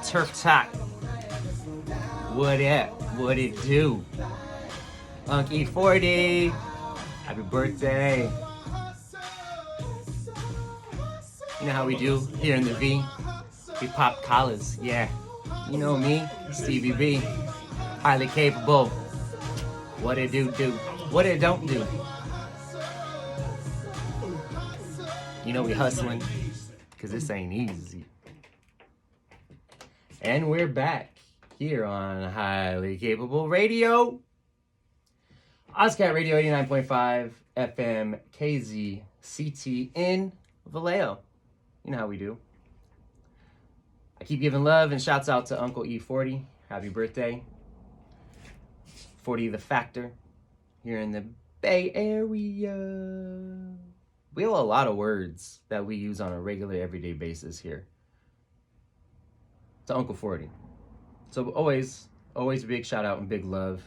Turf Talk. What up? What it do? Unky 40. Happy birthday. You know how we do here in the V? We pop collars, yeah. You know me, Stevie B. Highly capable. What it do. What it don't do. You know we hustling, because this ain't easy. And we're back here on Highly Capable Radio. Ozcat Radio 89.5 FM KZCT in Vallejo. You know how we do. I keep giving love and shouts out to Uncle E40. Happy birthday. 40 the Factor here in the Bay Area. We have a lot of words that we use on a regular everyday basis here. To Uncle 40. So always a big shout out and big love.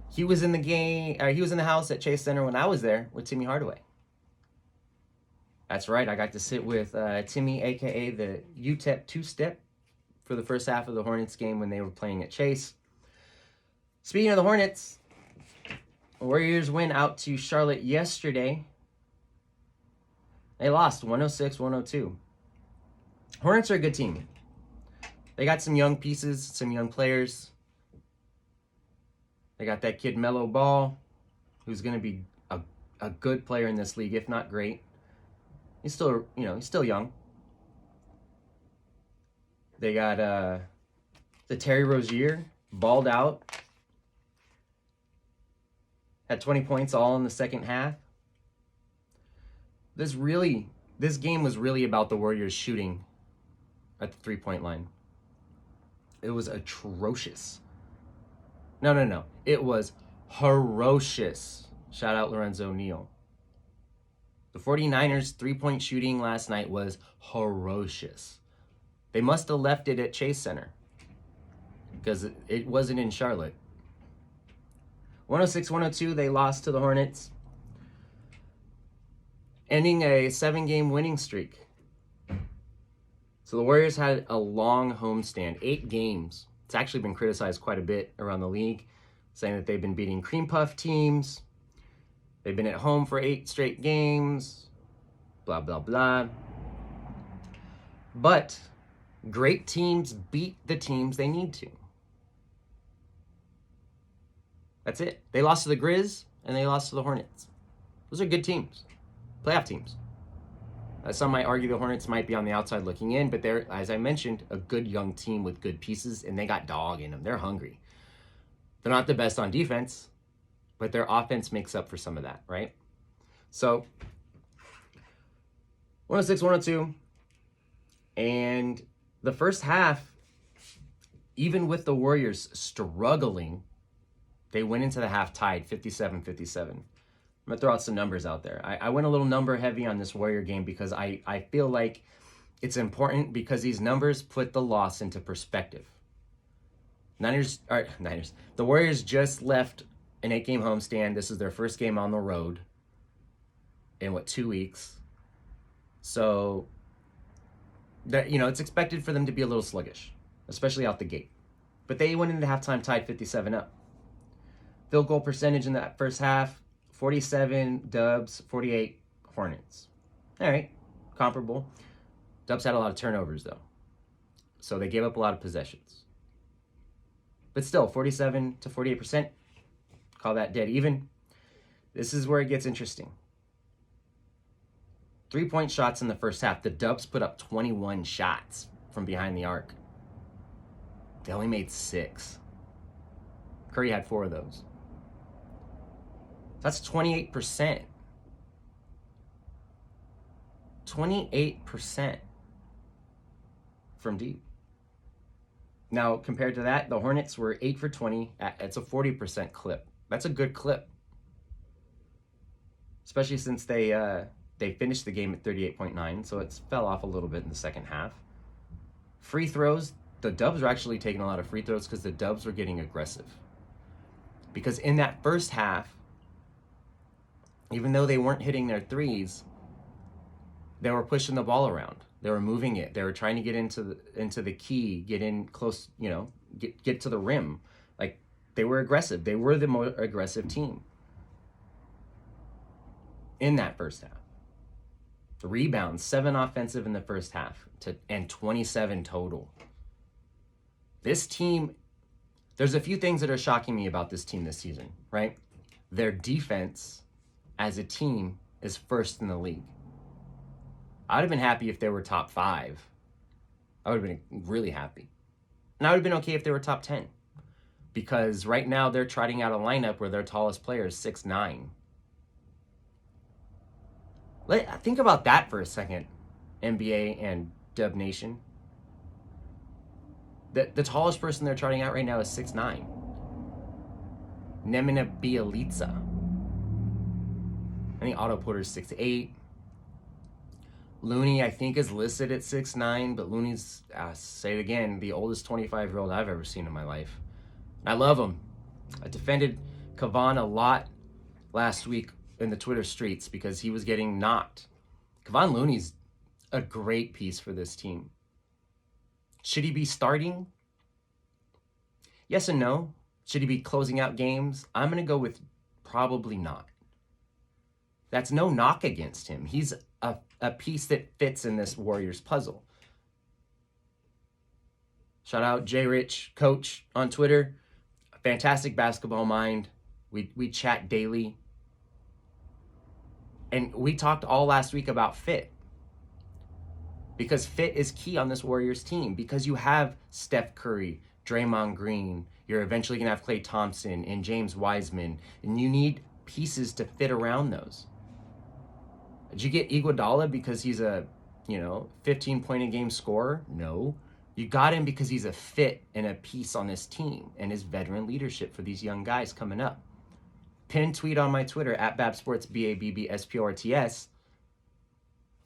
He was in the game, or he was in the house at Chase Center when I was there with Timmy Hardaway. That's right, I got to sit with Timmy, aka the UTEP two-step, for the first half of the Hornets game when they were playing at Chase. Speaking of the Hornets, Warriors went out to Charlotte yesterday. They lost 106-102. Hornets are a good team. They got some young pieces, some young players. They got that kid Melo Ball, who's going to be a good player in this league, if not great. He's still young. They got the Terry Rozier, balled out. Had 20 points all in the second half. This game was really about the Warriors shooting at the three-point line. It was atrocious. No. It was ferocious. Shout out Lorenzo Neal. The 49ers' three-point shooting last night was ferocious. They must have left it at Chase Center because it wasn't in Charlotte. 106-102, they lost to the Hornets, ending a 7-game winning streak. So the Warriors had a long homestand, 8 games. It's actually been criticized quite a bit around the league, saying that they've been beating cream puff teams. They've been at home for 8 straight games, blah, blah, blah. But great teams beat the teams they need to. That's it. They lost to the Grizz and they lost to the Hornets. Those are good teams, playoff teams. Some might argue the Hornets might be on the outside looking in, but they're, as I mentioned, a good young team with good pieces, and they got dog in them. They're hungry. They're not the best on defense, but their offense makes up for some of that, right? So, 106-102, and the first half, even with the Warriors struggling, they went into the half tied 57-57. I'm going to throw out some numbers out there. I went a little number heavy on this Warrior game because I feel like it's important because these numbers put the loss into perspective. The Warriors just left an 8-game homestand. This is their first game on the road in 2 weeks. So that, it's expected for them to be a little sluggish, especially out the gate. But they went into halftime tied 57 up. Field goal percentage in that first half, 47 Dubs, 48 Hornets. All right, comparable. Dubs had a lot of turnovers, though. So they gave up a lot of possessions. But still, 47 to 48%. Call that dead even. This is where it gets interesting. 3-point shots in the first half. The Dubs put up 21 shots from behind the arc. They only made 6. Curry had 4 of those. That's 28%. 28% from deep. Now, compared to that, the Hornets were 8 for 20. It's a 40% clip. That's a good clip. Especially since they finished the game at 38.9, so it fell off a little bit in the second half. Free throws, the Dubs were actually taking a lot of free throws because the Dubs were getting aggressive. Because in that first half, even though they weren't hitting their threes, They were pushing the ball around. They were moving it. They were trying to get into the key, get in close, get to the rim. Like, they were aggressive. They were the more aggressive team in that first half. The rebounds, 7 offensive in the first half and 27 total. This team, there's a few things that are shocking me about this team this season, right? Their defense as a team is first in the league. I'd have been happy if they were top 5. I would have been really happy. And I would have been okay if they were top 10. Because right now they're trotting out a lineup where their tallest player is 6'9". Think about that for a second, NBA and Dub Nation. The tallest person they're trotting out right now is 6'9". Nemanja Bjelica. I think Otto Porter's 6'8". Looney, I think, is listed at 6'9", but Looney's, say it again, the oldest 25-year-old I've ever seen in my life. I love him. I defended Kevon a lot last week in the Twitter streets because he was getting knocked. Kevon Looney's a great piece for this team. Should he be starting? Yes and no. Should he be closing out games? I'm going to go with probably not. That's no knock against him. He's a piece that fits in this Warriors puzzle. Shout out Jay Rich, coach on Twitter. Fantastic basketball mind. We chat daily. And we talked all last week about fit. Because fit is key on this Warriors team. Because you have Steph Curry, Draymond Green. You're eventually going to have Klay Thompson and James Wiseman. And you need pieces to fit around those. Did you get Iguodala because he's a, 15-point-a-game scorer? No. You got him because he's a fit and a piece on this team and his veteran leadership for these young guys coming up. Pin tweet on my Twitter, @BabSports, BABBSPORTS.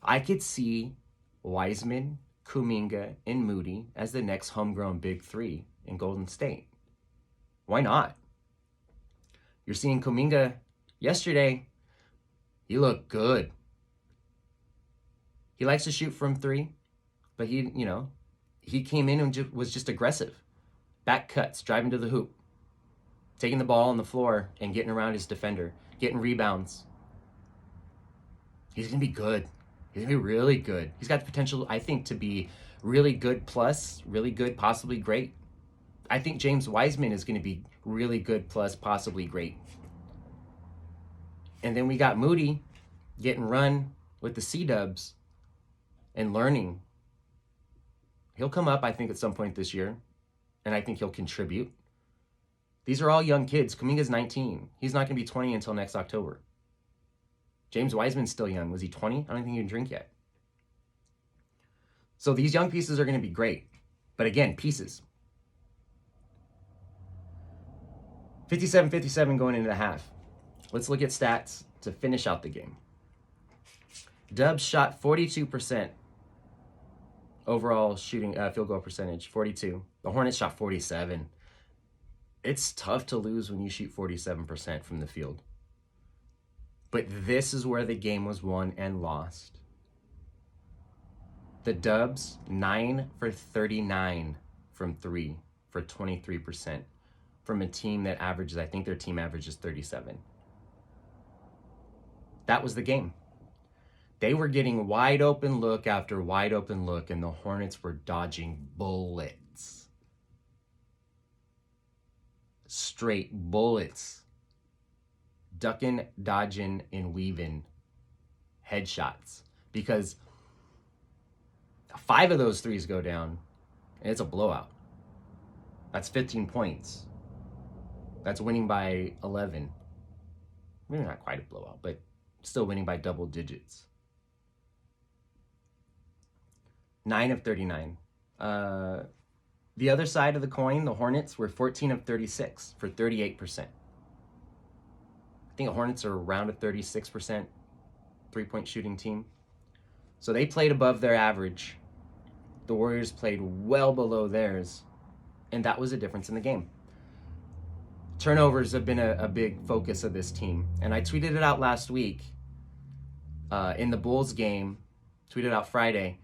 I could see Wiseman, Kuminga, and Moody as the next homegrown big 3 in Golden State. Why not? You're seeing Kuminga yesterday. He looked good. He likes to shoot from 3, but he came in and was just aggressive. Back cuts, driving to the hoop, taking the ball on the floor and getting around his defender, getting rebounds. He's going to be good. He's going to be really good. He's got the potential, I think, to be really good plus, really good, possibly great. I think James Wiseman is going to be really good plus, possibly great. And then we got Moody getting run with the C-Dubs and learning. He'll come up, I think, at some point this year, and I think he'll contribute. These are all young kids. Kuminga's 19. He's not going to be 20 until next October. James Wiseman's still young. Was he 20? I don't think he can drink yet. So these young pieces are going to be great. But again, pieces. 57-57 going into the half. Let's look at stats to finish out the game. Dubs shot 42% overall shooting field goal percentage, 42. The Hornets shot 47. It's tough to lose when you shoot 47% from the field. But this is where the game was won and lost. The Dubs, 9 for 39 from 3 for 23% from a team that averages, I think their team average is 37. That was the game. They were getting wide open look after wide open look, and the Hornets were dodging bullets. Straight bullets. Ducking, dodging, and weaving headshots. Because 5 of those threes go down, and it's a blowout. That's 15 points. That's winning by 11. Maybe not quite a blowout, but still winning by double digits. 9 of 39. The other side of the coin, the Hornets, were 14 of 36 for 38%. I think the Hornets are around a 36% three-point shooting team. So they played above their average. The Warriors played well below theirs, and that was a difference in the game. Turnovers have been a big focus of this team, and I tweeted it out last week. In the Bulls game, tweeted out Friday,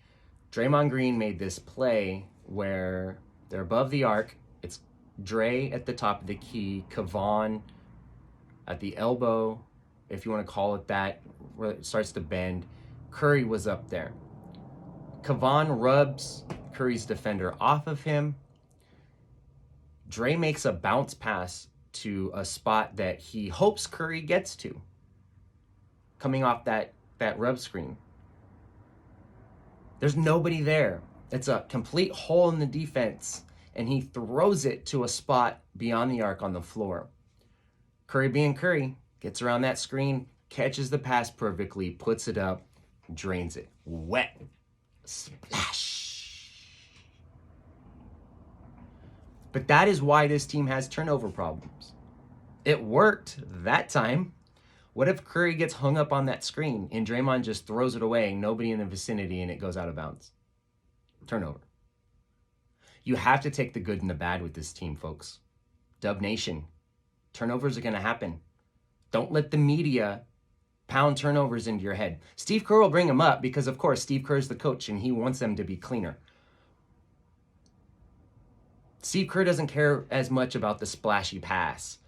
Draymond Green made this play where they're above the arc. It's Dre at the top of the key, Kevon at the elbow, if you want to call it that, where it starts to bend. Curry was up there. Kevon rubs Curry's defender off of him. Dre makes a bounce pass to a spot that he hopes Curry gets to, coming off that rub screen. There's nobody there. It's a complete hole in the defense, and he throws it to a spot beyond the arc on the floor. Curry being Curry, gets around that screen, catches the pass perfectly, puts it up, drains it. Wet. Splash. But that is why this team has turnover problems. It worked that time. What if Curry gets hung up on that screen and Draymond just throws it away, nobody in the vicinity, and it goes out of bounds? Turnover. You have to take the good and the bad with this team, folks. Dub Nation. Turnovers are going to happen. Don't let the media pound turnovers into your head. Steve Kerr will bring them up because, of course, Steve Kerr is the coach and he wants them to be cleaner. Steve Kerr doesn't care as much about the splashy pass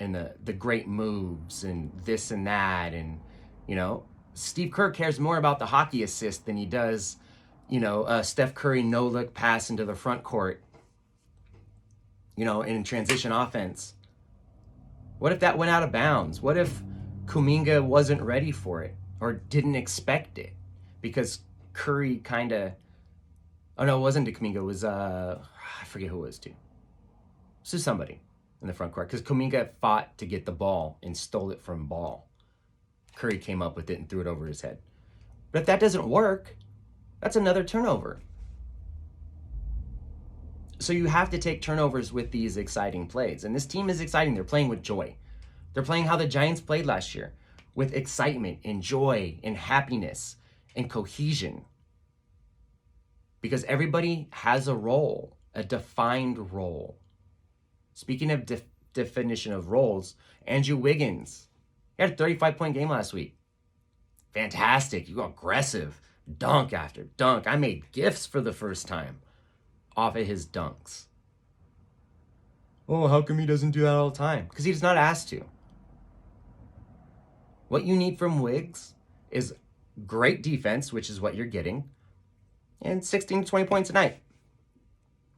and the great moves and this and that. And, Steve Kerr cares more about the hockey assist than he does, Steph Curry no-look pass into the front court, in transition offense. What if that went out of bounds? What if Kuminga wasn't ready for it or didn't expect it? Because Curry it wasn't to Kuminga. It was, I forget who it was to. So somebody in the front court. Because Kuminga fought to get the ball and stole it from Ball. Curry came up with it and threw it over his head. But if that doesn't work, that's another turnover. So you have to take turnovers with these exciting plays. And this team is exciting. They're playing with joy. They're playing how the Giants played last year, with excitement and joy and happiness and cohesion. Because everybody has a role, a defined role. Speaking of definition of roles, Andrew Wiggins, he had a 35-point game last week. Fantastic. You go aggressive. Dunk after dunk. I made GIFs for the first time off of his dunks. Oh, how come he doesn't do that all the time? Because he's not asked to. What you need from Wiggs is great defense, which is what you're getting, and 16 to 20 points a night.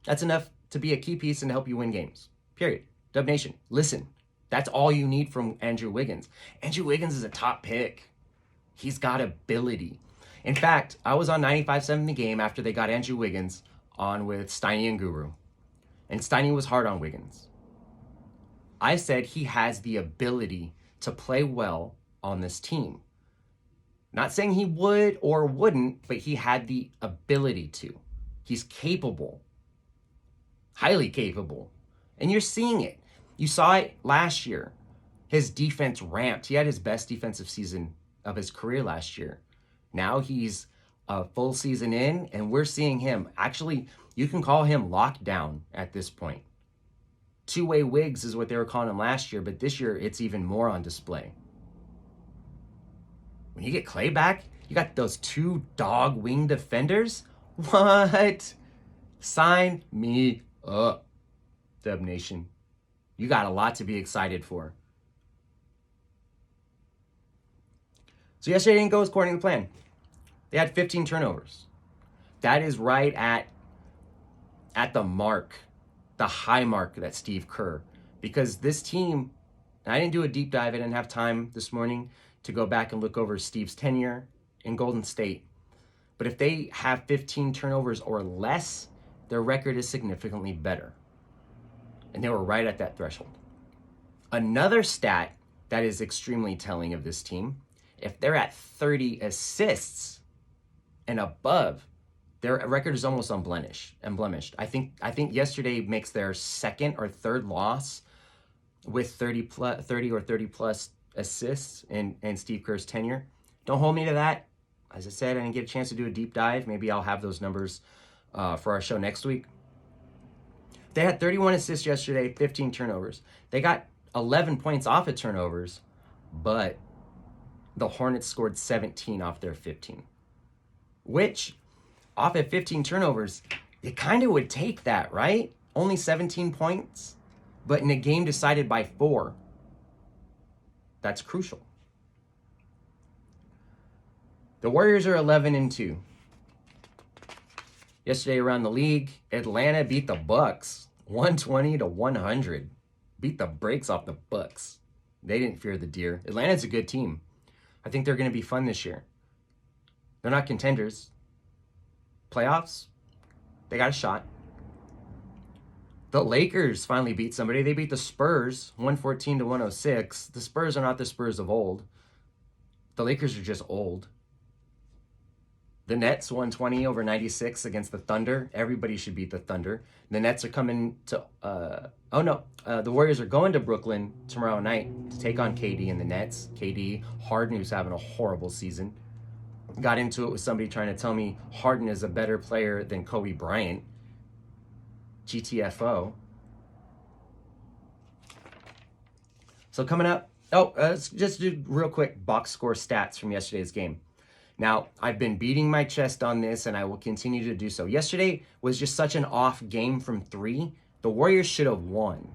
That's enough to be a key piece and help you win games. Period. Dub Nation, listen. That's all you need from Andrew Wiggins. Andrew Wiggins is a top pick. He's got ability. In fact, I was on 95.7 The Game after they got Andrew Wiggins on with Steiny and Guru. And Steiny was hard on Wiggins. I said he has the ability to play well on this team. Not saying he would or wouldn't, but he had the ability to. He's capable. Highly capable. And you're seeing it. You saw it last year. His defense ramped. He had his best defensive season of his career last year. Now he's a full season in, and we're seeing him. Actually, you can call him locked down at this point. Two-way Wiggs is what they were calling him last year, but this year it's even more on display. When you get Clay back, you got those two dog wing defenders. What? Sign me up, Dub Nation. You got a lot to be excited for. So yesterday didn't go according to plan. They had 15 turnovers. That is right at the mark, the high mark that Steve Kerr. Because this team, I didn't do a deep dive. I didn't have time this morning to go back and look over Steve's tenure in Golden State. But if they have 15 turnovers or less, their record is significantly better. And they were right at that threshold. Another stat that is extremely telling of this team, if they're at 30 assists and above, their record is almost unblemished. I think yesterday makes their second or third loss with 30 or 30 plus assists in Steve Kerr's tenure. Don't hold me to that. As I said, I didn't get a chance to do a deep dive. Maybe I'll have those numbers for our show next week. They had 31 assists yesterday, 15 turnovers. They got 11 points off of turnovers, but the Hornets scored 17 off their 15. which off at 15 turnovers, you kind of would take that, right? Only 17 points, but in a game decided by 4, that's crucial. The Warriors are 11-2. Yesterday around the league, Atlanta beat the Bucks 120-100. Beat the brakes off the Bucks. They didn't fear the deer. Atlanta's a good team. I think they're going to be fun this year. They're not contenders. Playoffs, they got a shot. The Lakers finally beat somebody. They beat the Spurs 114-106. The Spurs are not the Spurs of old. The Lakers are just old. The Nets 120-96 against the Thunder. Everybody should beat the Thunder. The Nets are coming to, the Warriors are going to Brooklyn tomorrow night to take on KD and the Nets. KD, Harden, who's having a horrible season. Got into it with somebody trying to tell me Harden is a better player than Kobe Bryant. GTFO. So coming up, let's just do real quick box score stats from yesterday's game. Now, I've been beating my chest on this, and I will continue to do so. Yesterday was just such an off game from 3. The Warriors should have won.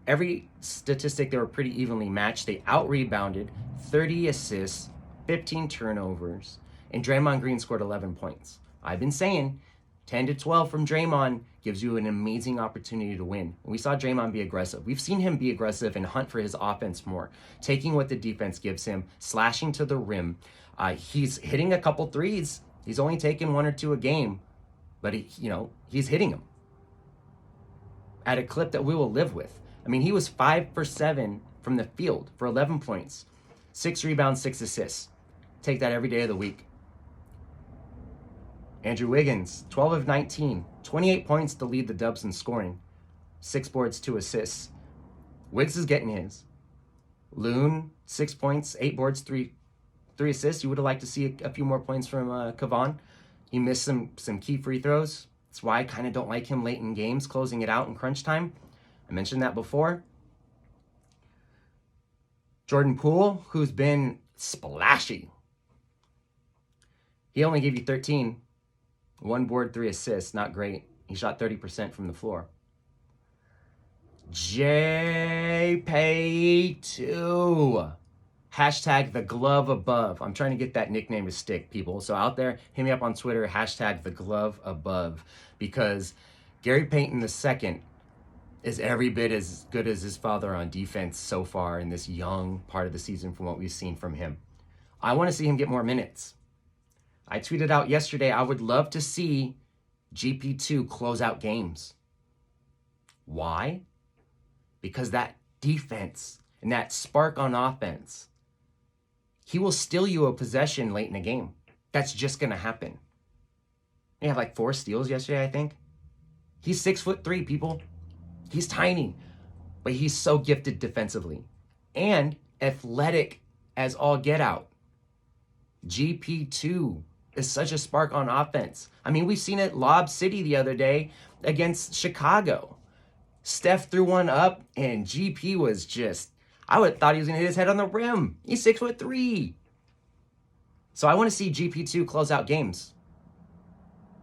Every statistic, they were pretty evenly matched. They out-rebounded, 30 assists, 15 turnovers, and Draymond Green scored 11 points. I've been saying 10-12 from Draymond gives you an amazing opportunity to win. And we saw Draymond be aggressive. We've seen him be aggressive and hunt for his offense more, taking what the defense gives him, slashing to the rim. He's hitting a couple threes. He's only taken 1 or 2 a game, but he's hitting them at a clip that we will live with. I mean, he was 5 for 7 from the field for 11 points, 6 rebounds, 6 assists. Take that every day of the week. Andrew Wiggins, 12 of 19, 28 points to lead the Dubs in scoring, 6 boards, 2 assists. Wiggs is getting his. Loon, 6 points, 8 boards, 3 assists. You would have liked to see a few more points from Kevon. He missed some key free throws. That's why I kind of don't like him late in games, closing it out in crunch time. I mentioned that before. Jordan Poole, who's been splashy. He only gave you 13. 1 board, 3 assists. Not great. He shot 30% from the floor. JP2. Hashtag the glove above. I'm trying to get that nickname to stick, people. So out there, hit me up on Twitter, hashtag the glove above. Because Gary Payton II is every bit as good as his father on defense so far in this young part of the season from what we've seen from him. I want to see him get more minutes. I tweeted out yesterday, I would love to see GP2 close out games. Why? Because that defense and that spark on offense, he will steal you a possession late in the game. That's just going to happen. He had like 4 steals yesterday, I think. He's 6'3", people. He's tiny, but he's so gifted defensively and athletic as all get out. GP2 is such a spark on offense. I mean, we've seen it Lob City the other day against Chicago. Steph threw one up and GP was just, I would have thought he was going to hit his head on the rim. He's 6'3". So I want to see GP2 close out games.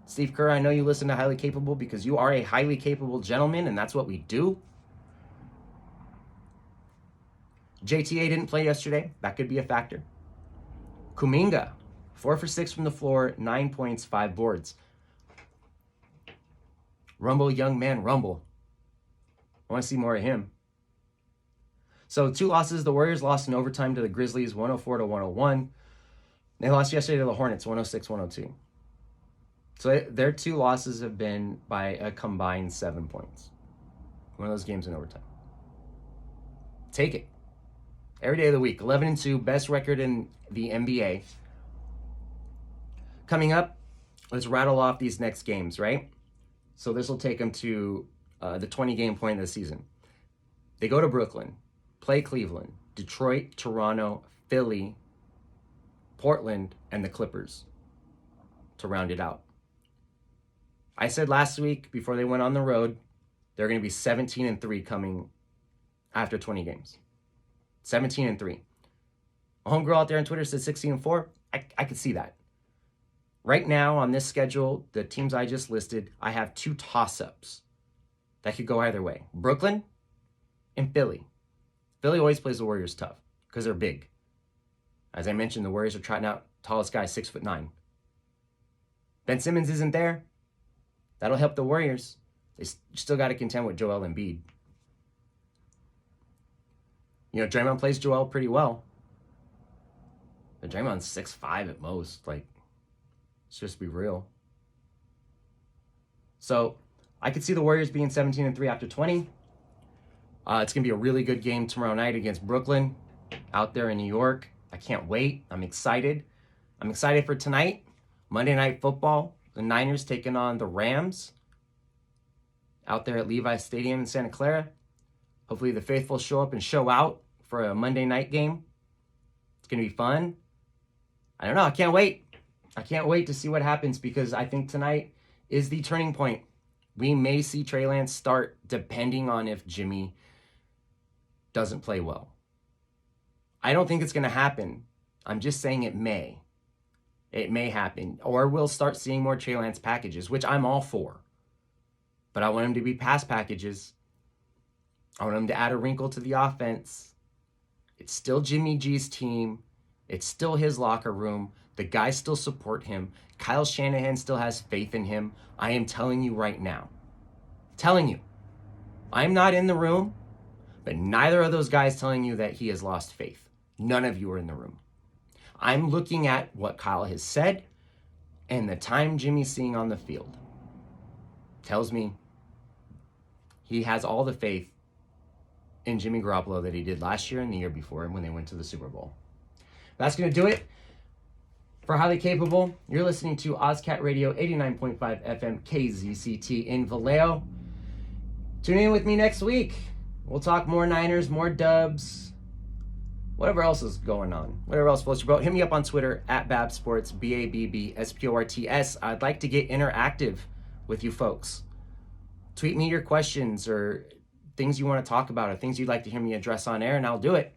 Steve Kerr, I know you listen to Highly Capable because you are a highly capable gentleman, and that's what we do. JTA didn't play yesterday. That could be a factor. Kuminga, 4 for 6 from the floor, 9 points, 5 boards. Rumble, young man, rumble. I want to see more of him. So 2 losses. The Warriors lost in overtime to the Grizzlies, 104-101. They lost yesterday to the Hornets, 106-102. So their 2 losses have been by a combined 7 points. One of those games in overtime. Take it. Every day of the week, 11-2, best record in the NBA. Coming up, let's rattle off these next games, right? So this will take them to the 20-game point of the season. They go to Brooklyn, play Cleveland, Detroit, Toronto, Philly, Portland, and the Clippers to round it out. I said last week, before they went on the road, they're going to be 17-3 coming after 20 games. 17-3. A homegirl out there on Twitter said 16-4. I could see that. Right now on this schedule, the teams I just listed, I have 2 toss-ups that could go either way. Brooklyn and Philly. Philly always plays the Warriors tough because they're big. As I mentioned, the Warriors are trotting out tallest guy, 6'9". Ben Simmons isn't there. That'll help the Warriors. They still got to contend with Joel Embiid. You know, Draymond plays Joel pretty well. But Draymond's 6'5" at most. Like, let's just be real. So, I could see the Warriors being 17-3 after 20. It's going to be a really good game tomorrow night against Brooklyn out there in New York. I can't wait. I'm excited. I'm excited for tonight. Monday Night Football. The Niners taking on the Rams out there at Levi's Stadium in Santa Clara. Hopefully the faithful show up and show out for a Monday night game. It's going to be fun. I don't know. I can't wait. I can't wait to see what happens because I think tonight is the turning point. We may see Trey Lance start depending on if Jimmy doesn't play well. I don't think it's going to happen. I'm just saying it may. It may happen. Or we'll start seeing more Trey Lance packages, which I'm all for. But I want him to be pass packages. I want him to add a wrinkle to the offense. It's still Jimmy G's team. It's still his locker room. The guys still support him. Kyle Shanahan still has faith in him. I am telling you right now. Telling you. I'm not in the room, but neither of those guys telling you that he has lost faith. None of you are in the room. I'm looking at what Kyle has said and the time Jimmy's seeing on the field. Tells me he has all the faith in Jimmy Garoppolo that he did last year and the year before when they went to the Super Bowl. That's going to do it for Highly Capable. You're listening to OzCat Radio 89.5 FM KZCT in Vallejo. Tune in with me next week. We'll talk more Niners, more Dubs, whatever else is going on. Whatever else floats your boat. Hit me up on Twitter at BabSports, BABBSPORTS. I'd like to get interactive with you folks. Tweet me your questions or things you want to talk about or things you'd like to hear me address on air, and I'll do it.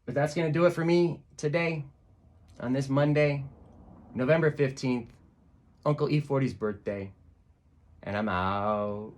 But that's going to do it for me today on this Monday, November 15th, Uncle E40's birthday, and I'm out.